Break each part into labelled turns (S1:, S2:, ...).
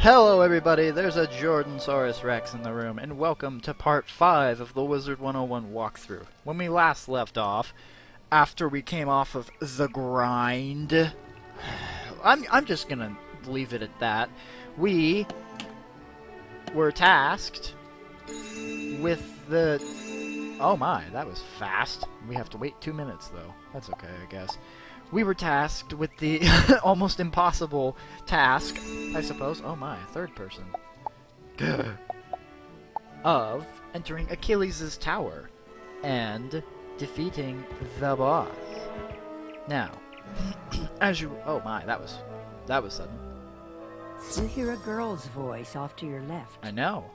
S1: Hello everybody, there's a Jordansaurus Rex in the room, and welcome to part 5 of the Wizard101 walkthrough. When we last left off, after we came off of the grind, I'm just gonna leave it at that, we were tasked with the... Oh my, that was fast. We have to wait 2 minutes though. That's okay, I guess. We were tasked with the almost impossible task, I suppose. Oh my, third person. Of entering Achilles' tower and defeating the boss. Now, as you... Oh my, that was sudden.
S2: You hear a girl's voice off to your left.
S1: I know.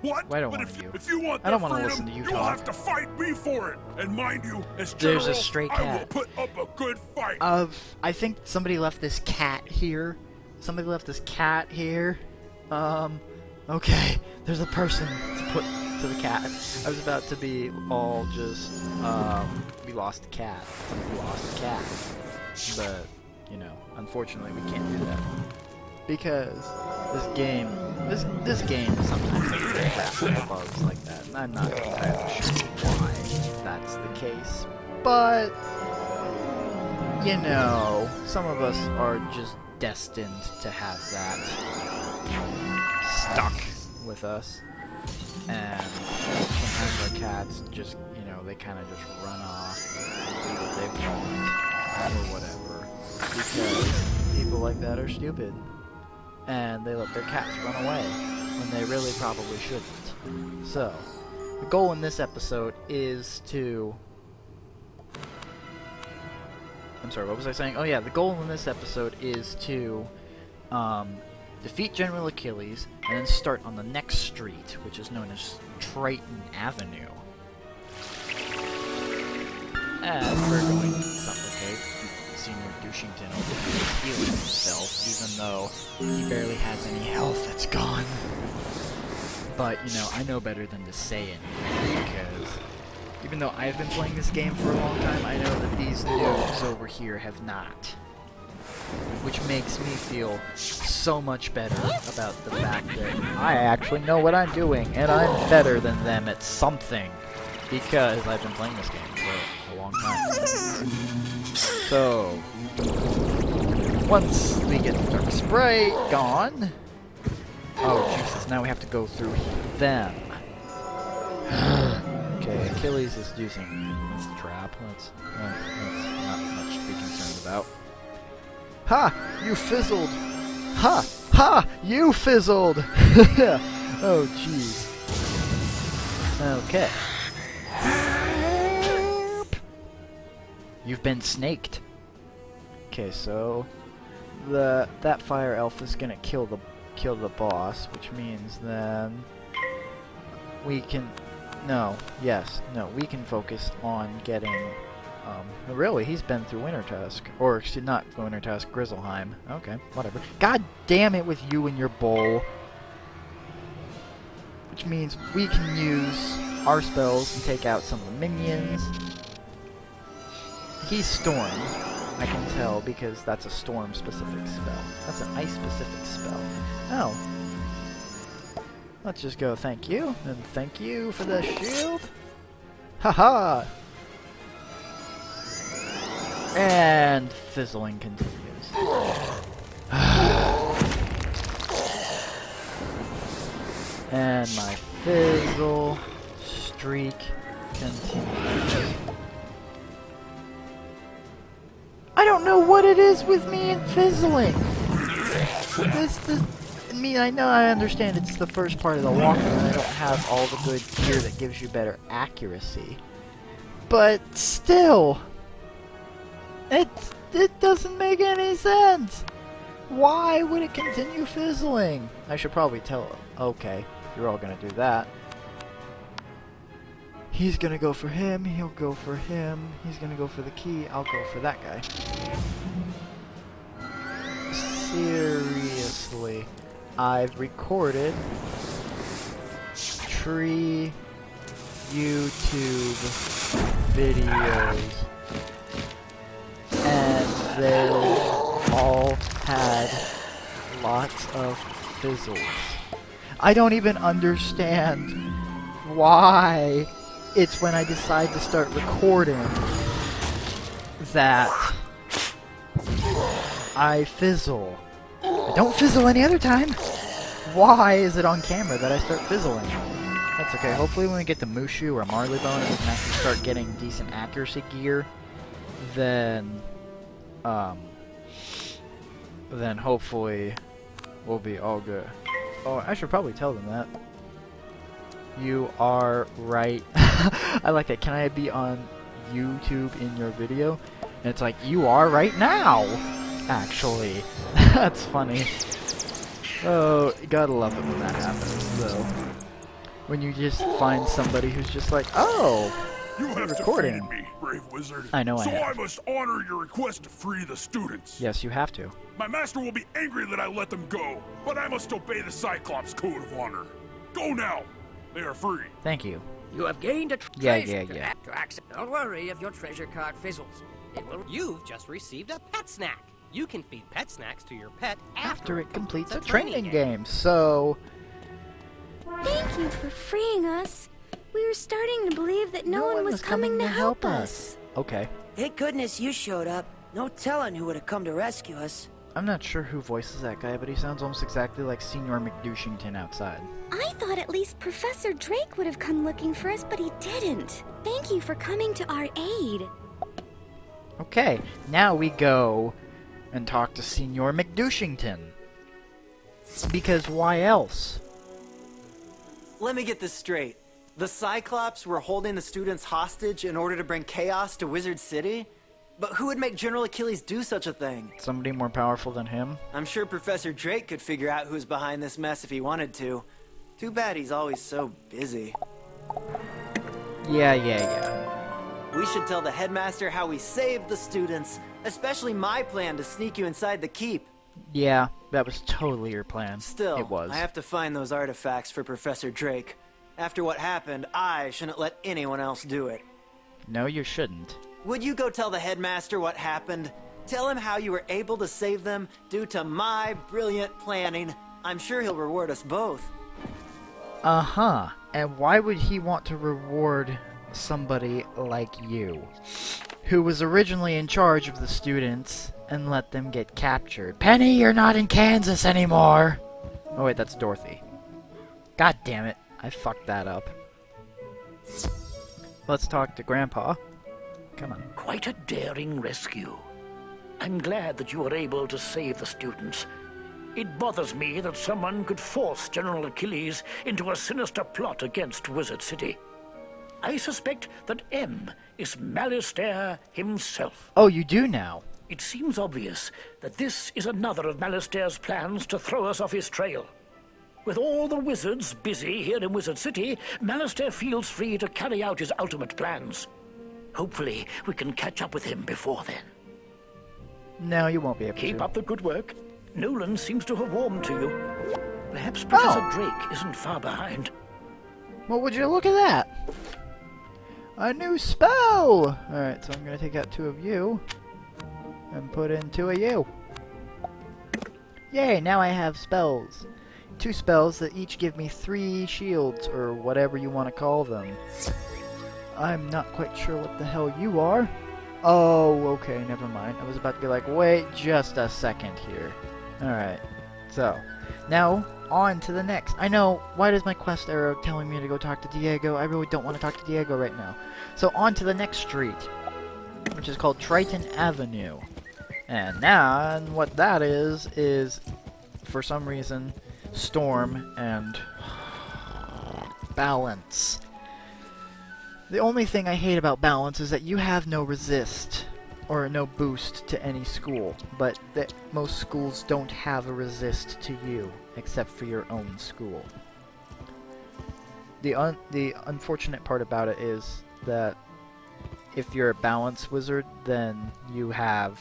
S3: What?
S1: I don't
S3: but
S1: want
S3: if,
S1: you.
S3: If you want
S1: I don't
S3: want to
S1: listen to you
S3: you'll
S1: talk.
S3: have to fight me for it. And mind you, as
S1: There's
S3: General,
S1: a stray
S3: I will
S1: cat.
S3: put up a good fight.
S1: I think somebody left this cat here. Somebody left this cat here. Okay. There's a person to put to the cat. I was about to be all just, we lost a cat. Somebody lost a cat. But, you know, unfortunately we can't do that. Because this game sometimes has bugs like that. And I'm not entirely sure why that's the case. But, you know, some of us are just destined to have that stuck with us. And sometimes our cats just, you know, they kind of just run off and do what they want or whatever. Because people like that are stupid. And they let their cats run away when they really probably shouldn't. So, the goal in this episode is to... I'm sorry, what was I saying? Oh yeah, the goal in this episode is to defeat General Achilles and then start on the next street, which is known as Triton Avenue. And we're going to supplicate Senior Douchington over here is healing himself, even though he barely has any health. It's gone. But, you know, I know better than to say anything, because even though I've been playing this game for a long time, I know that these noobs over here have not. Which makes me feel so much better about the fact that I actually know what I'm doing, and I'm better than them at something, because I've been playing this game for a long time. So, once we get the Dark Sprite gone... Oh, Jesus, now we have to go through them. Okay, Achilles is using... That's the trap. That's not much to be concerned about. Ha! You fizzled! Ha! Ha! You fizzled! Oh, jeez. Okay. You've been snaked. Okay, so that fire elf is gonna kill the boss, which means then we can we can focus on getting really he's been through Wintertusk, or excuse, not Wintertusk, Grizzleheim. Okay, whatever. God damn it with you and your bowl. Which means we can use our spells and take out some of the minions. He's Storm, I can tell, because that's a Storm-specific spell. That's an Ice-specific spell. Oh. Let's just go thank you, and thank you for the shield. Haha! And fizzling continues. And my fizzle streak continues. I don't know what it is with me and fizzling. I know, I understand it's the first part of the walkthrough and I don't have all the good gear that gives you better accuracy. But still, it doesn't make any sense. Why would it continue fizzling? I should probably tell it. Okay, if you're all gonna do that. He's gonna go for him, he'll go for him, he's gonna go for the key, I'll go for that guy. Seriously, I've recorded tree YouTube videos, and they all had lots of fizzles. I don't even understand why it's when I decide to start recording that I fizzle. I don't fizzle any other time. Why is it on camera that I start fizzling? That's okay. Hopefully when we get to Mushu or Marley Bone and we can actually start getting decent accuracy gear, then hopefully we'll be all good. Oh, I should probably tell them that. You are right. I like that. Can I be on YouTube in your video? And it's like, you are right now! Actually. That's funny. Oh, you gotta love it when that happens, though. When you just find somebody who's just like, oh,
S3: You have
S1: recording.
S3: defeated me, brave wizard.
S1: I know I
S3: So
S1: have.
S3: I must honor your request to free the students.
S1: Yes, you have to.
S3: My master will be angry that I let them go, but I must obey the Cyclops code of honor. Go now. They are free.
S1: Thank you.
S4: You have gained a
S1: Yeah,
S4: treasure
S1: yeah.
S4: to access. Don't worry if your treasure card fizzles. It will.
S5: You've just received a pet snack. You can feed pet snacks to your pet
S1: After it completes a
S5: the
S1: training game, so...
S6: Thank you for freeing us. We were starting to believe that no one was coming to help us.
S1: Okay.
S7: Thank goodness you showed up. No telling who would have come to rescue us.
S1: I'm not sure who voices that guy, but he sounds almost exactly like Senior McDouchington outside.
S6: I thought at least Professor Drake would have come looking for us, but he didn't. Thank you for coming to our aid.
S1: Okay, now we go and talk to Senior McDouchington. Because why else?
S8: Let me get this straight. The Cyclops were holding the students hostage in order to bring chaos to Wizard City? But who would make General Achilles do such a thing?
S1: Somebody more powerful than him?
S8: I'm sure Professor Drake could figure out who's behind this mess if he wanted to. Too bad he's always so busy.
S1: Yeah.
S8: We should tell the headmaster how we saved the students, especially my plan to sneak you inside the keep.
S1: Yeah, that was totally your plan.
S8: Still,
S1: it was.
S8: I have to find those artifacts for Professor Drake. After what happened, I shouldn't let anyone else do it.
S1: No, you shouldn't.
S8: Would you go tell the headmaster what happened? Tell him how you were able to save them due to my brilliant planning. I'm sure he'll reward us both.
S1: Uh-huh. And why would he want to reward somebody like you, who was originally in charge of the students and let them get captured? Penny, you're not in Kansas anymore! Oh wait, that's Dorothy. God damn it. I fucked that up. Let's talk to Grandpa. Come on.
S9: Quite a daring rescue. I'm glad that you were able to save the students. It bothers me that someone could force General Achilles into a sinister plot against Wizard City. I suspect that M is Malistaire himself.
S1: Oh, you do now?
S9: It seems obvious that this is another of Malistaire's plans to throw us off his trail. With all the wizards busy here in Wizard City, Malistaire feels free to carry out his ultimate plans. Hopefully, we can catch up with him before then.
S1: No, you won't be able to.
S9: Keep up the good work. Nolan seems to have warmed to you. Perhaps Professor Drake isn't far behind.
S1: Well, would you look at that? A new spell! Alright, so I'm gonna take out 2 of you and put in 2 of you. Yay, now I have spells. 2 spells that each give me 3 shields, or whatever you want to call them. I'm not quite sure what the hell you are. Oh, okay, never mind. I was about to be like, wait just a second here. Alright, so, now, on to the next. I know, why does my quest arrow telling me to go talk to Diego? I really don't want to talk to Diego right now. So, on to the next street, which is called Triton Avenue. And now, what that is, for some reason, Storm and Balance. The only thing I hate about Balance is that you have no resist, or no boost to any school, but that most schools don't have a resist to you, except for your own school. The unfortunate part about it is that if you're a Balance wizard, then you have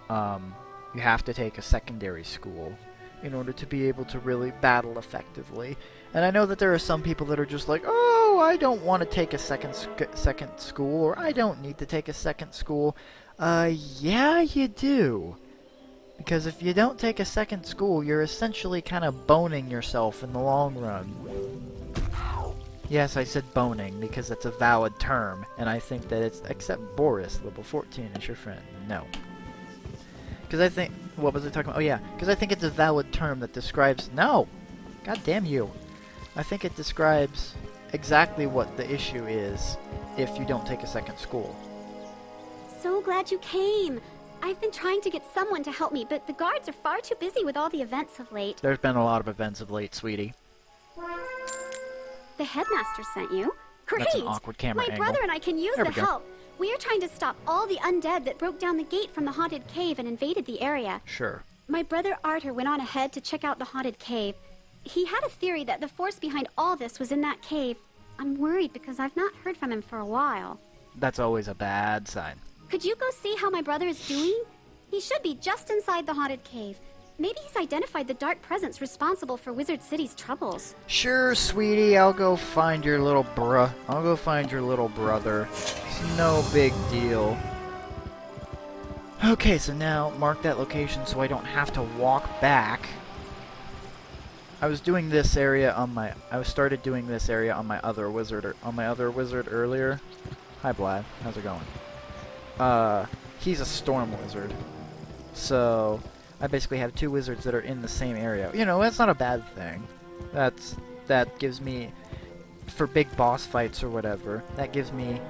S1: to take a secondary school in order to be able to really battle effectively. And I know that there are some people that are just like, oh, I don't want to take a second school, or I don't need to take a second school. Yeah, you do. Because if you don't take a second school, you're essentially kind of boning yourself in the long run. Yes, I said boning, because that's a valid term, and I think that it's... Except Boris, level 14, is your friend. No. Because I think... What was I talking about? Oh yeah, because I think it's a valid term that describes... No! God damn you. I think it describes exactly what the issue is if you don't take a second school.
S6: So glad you came. I've been trying to get someone to help me, but the guards are far too busy with all the events of late.
S1: There's been a lot of events of late, sweetie.
S6: The headmaster sent you? Great!
S1: That's an awkward camera
S6: My
S1: angle.
S6: brother and I can use
S1: There
S6: the
S1: we go.
S6: help. We are trying to stop all the undead that broke down the gate from the haunted cave and invaded the area.
S1: Sure.
S6: My brother Arthur went on ahead to check out the haunted cave. He had a theory that the force behind all this was in that cave. I'm worried because I've not heard from him for a while.
S1: That's always a bad sign.
S6: Could you go see how my brother is doing? He should be just inside the haunted cave. Maybe he's identified the dark presence responsible for Wizard City's troubles.
S1: Sure, sweetie, I'll go find your little bruh. I'll go find your little brother. It's no big deal. Okay, so now mark that location so I don't have to walk back. I was doing this area on my... I started doing this area on my other wizard earlier. Hi, Vlad. How's it going? He's a storm wizard. So, I basically have two wizards that are in the same area. You know, that's not a bad thing. That gives me, for big boss fights or whatever, that gives me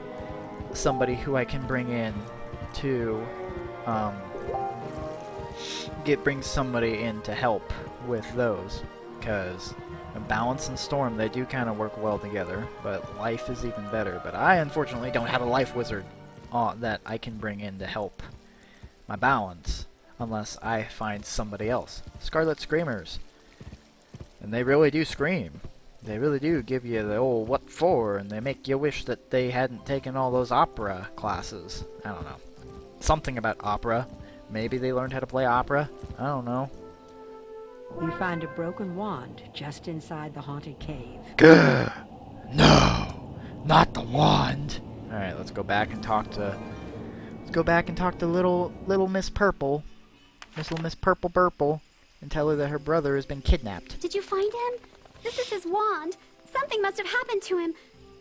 S1: somebody who I can bring in to, bring somebody in to help with those. Because balance and storm, they do kind of work well together, but life is even better. But I, unfortunately, don't have a life wizard that I can bring in to help my balance, unless I find somebody else. Scarlet Screamers. And they really do scream. They really do give you the old what for, and they make you wish that they hadn't taken all those opera classes. I don't know. Something about opera. Maybe they learned how to play opera. I don't know.
S2: You find a broken wand just inside the haunted cave.
S1: Gah! No! Not the wand! Alright, let's go back and talk to... Let's go back and talk to little Miss Purple. Little Miss Purple Burple. And tell her that her brother has been kidnapped.
S6: Did you find him? This is his wand. Something must have happened to him.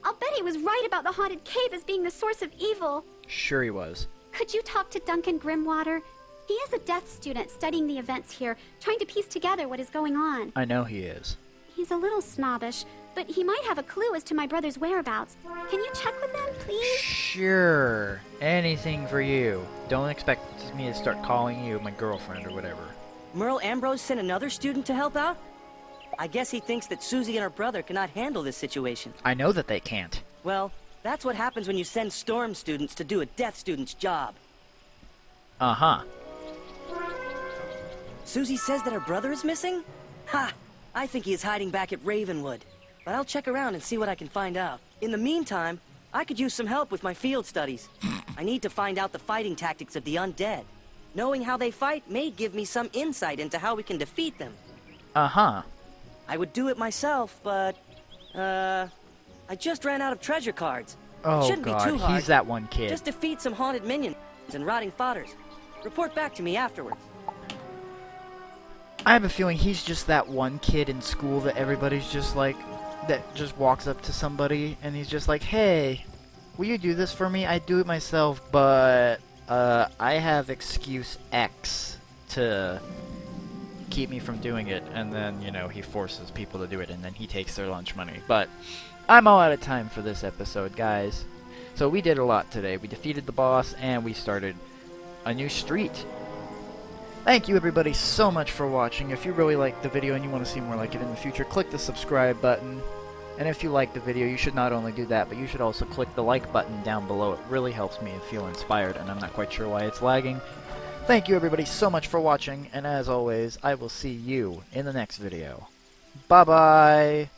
S6: I'll bet he was right about the haunted cave as being the source of evil.
S1: Sure he was.
S6: Could you talk to Duncan Grimwater? He is a death student studying the events here, trying to piece together what is going on.
S1: I know he is.
S6: He's a little snobbish, but he might have a clue as to my brother's whereabouts. Can you check with him, please?
S1: Sure. Anything for you. Don't expect me to start calling you my girlfriend or whatever.
S7: Merle Ambrose sent another student to help out? I guess he thinks that Susie and her brother cannot handle this situation.
S1: I know that they can't.
S7: Well, that's what happens when you send Storm students to do a Death student's job.
S1: Uh-huh.
S7: Susie says that her brother is missing? Ha! I think he is hiding back at Ravenwood. But I'll check around and see what I can find out. In the meantime, I could use some help with my field studies. I need to find out the fighting tactics of the undead. Knowing how they fight may give me some insight into how we can defeat them.
S1: Uh-huh.
S7: I would do it myself, but... I just ran out of treasure cards.
S1: Oh,
S7: Shouldn't
S1: God.
S7: be too hard.
S1: He's that one kid.
S7: Just defeat some haunted minions and rotting fodders. Report back to me afterwards.
S1: I have a feeling he's just that one kid in school that everybody's just like... That just walks up to somebody and he's just like, hey, will you do this for me? I do it myself, but... I have excuse X to keep me from doing it, and then, you know, he forces people to do it, and then he takes their lunch money. But I'm all out of time for this episode, guys. So we did a lot today. We defeated the boss, and we started a new street. Thank you, everybody, so much for watching. If you really liked the video and you want to see more like it in the future, click the subscribe button. And if you like the video, you should not only do that, but you should also click the like button down below. It really helps me feel inspired, and I'm not quite sure why it's lagging. Thank you, everybody, so much for watching, and as always, I will see you in the next video. Bye-bye!